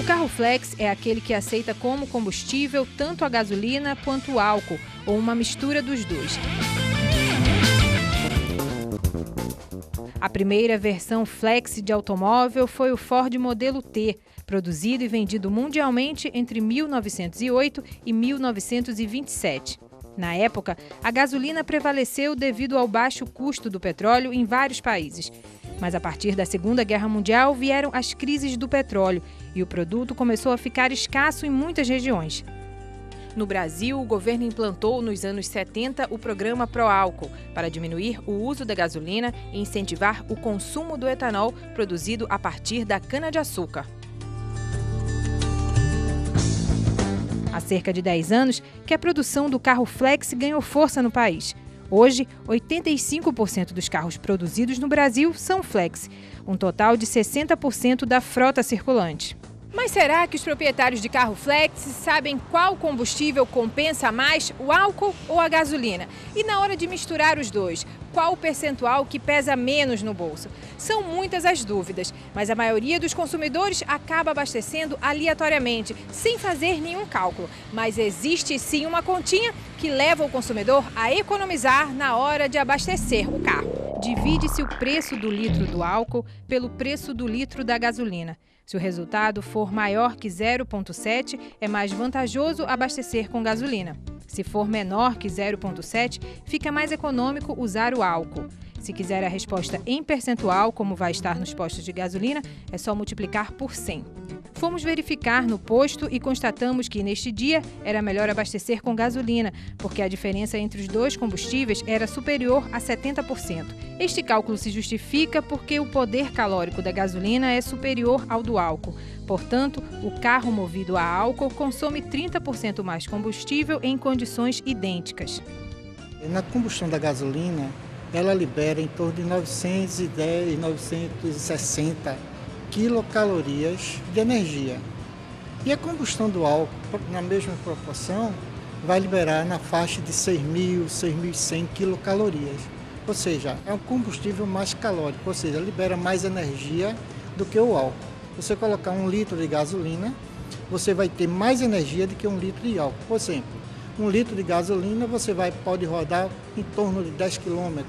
carro flex é aquele que aceita como combustível tanto a gasolina quanto o álcool, ou uma mistura dos dois. A primeira versão flex de automóvel foi o Ford Modelo T, produzido e vendido mundialmente entre 1908 e 1927. Na época, a gasolina prevaleceu devido ao baixo custo do petróleo em vários países. Mas a partir da Segunda Guerra Mundial vieram as crises do petróleo e o produto começou a ficar escasso em muitas regiões. No Brasil, o governo implantou nos anos 70 o programa Proálcool para diminuir o uso da gasolina e incentivar o consumo do etanol produzido a partir da cana-de-açúcar. Há cerca de 10 anos que a produção do carro flex ganhou força no país. Hoje, 85% dos carros produzidos no Brasil são flex, um total de 60% da frota circulante. Mas será que os proprietários de carro flex sabem qual combustível compensa mais, o álcool ou a gasolina? E na hora de misturar os dois, qual o percentual que pesa menos no bolso? São muitas as dúvidas, mas a maioria dos consumidores acaba abastecendo aleatoriamente, sem fazer nenhum cálculo. Mas existe sim uma continha que leva o consumidor a economizar na hora de abastecer o carro. Divide-se o preço do litro do álcool pelo preço do litro da gasolina. Se o resultado for maior que 0,7, é mais vantajoso abastecer com gasolina. Se for menor que 0,7, fica mais econômico usar o álcool. Se quiser a resposta em percentual, como vai estar nos postos de gasolina, é só multiplicar por 100. Fomos verificar no posto e constatamos que, neste dia, era melhor abastecer com gasolina, porque a diferença entre os dois combustíveis era superior a 70%. Este cálculo se justifica porque o poder calórico da gasolina é superior ao do álcool. Portanto, o carro movido a álcool consome 30% mais combustível em condições idênticas. Na combustão da gasolina, ela libera em torno de 910, 960 quilocalorias de energia. E a combustão do álcool, na mesma proporção, vai liberar na faixa de 6.000, 6.100 quilocalorias. Ou seja, é um combustível mais calórico, ou seja, libera mais energia do que o álcool. Você colocar 1 litro de gasolina, você vai ter mais energia do que 1 litro de álcool. Por exemplo, 1 litro de gasolina você pode rodar em torno de 10 km.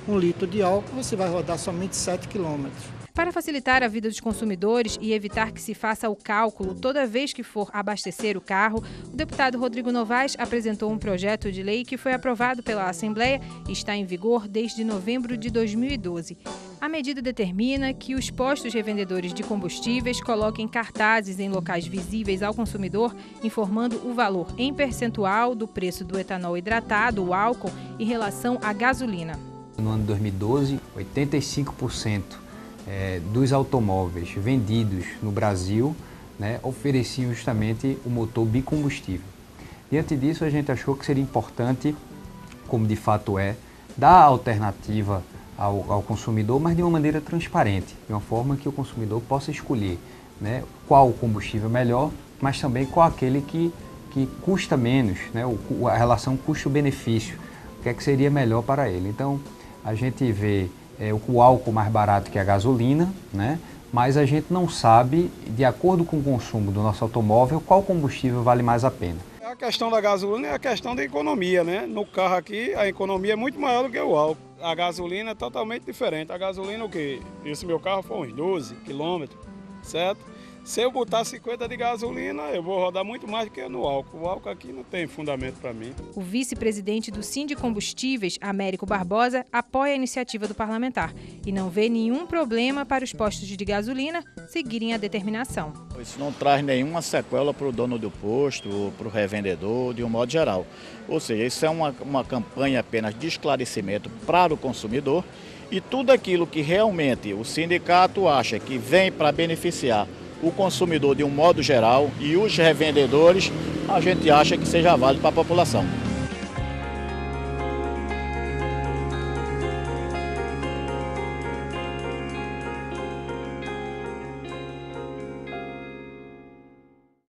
1 litro de álcool você vai rodar somente 7 km. Para facilitar a vida dos consumidores e evitar que se faça o cálculo toda vez que for abastecer o carro, o deputado Rodrigo Novaes apresentou um projeto de lei que foi aprovado pela Assembleia e está em vigor desde novembro de 2012. A medida determina que os postos revendedores de combustíveis coloquem cartazes em locais visíveis ao consumidor, informando o valor em percentual do preço do etanol hidratado, o álcool, em relação à gasolina. No ano de 2012, 85% dos automóveis vendidos no Brasil, ofereciam justamente o motor bicombustível. Diante disso, a gente achou que seria importante, como de fato é, dar alternativa ao consumidor, mas de uma maneira transparente, de uma forma que o consumidor possa escolher qual o combustível melhor, mas também qual aquele que custa menos, a relação custo-benefício, o que é que seria melhor para ele. Então, a gente vê o álcool mais barato que a gasolina, mas a gente não sabe, de acordo com o consumo do nosso automóvel, qual combustível vale mais a pena. A questão da gasolina é a questão da economia, No carro aqui, a economia é muito maior do que o álcool. A gasolina é totalmente diferente. A gasolina, o quê? Esse meu carro foi uns 12 quilômetros, certo? Se eu botar 50 de gasolina, eu vou rodar muito mais do que no álcool. O álcool aqui não tem fundamento para mim. O vice-presidente do Sindicombustíveis, Américo Barbosa, apoia a iniciativa do parlamentar e não vê nenhum problema para os postos de gasolina seguirem a determinação. Isso não traz nenhuma sequela para o dono do posto ou para o revendedor, de um modo geral. Ou seja, isso é uma campanha apenas de esclarecimento para o consumidor e tudo aquilo que realmente o sindicato acha que vem para beneficiar o consumidor de um modo geral e os revendedores, a gente acha que seja válido para a população.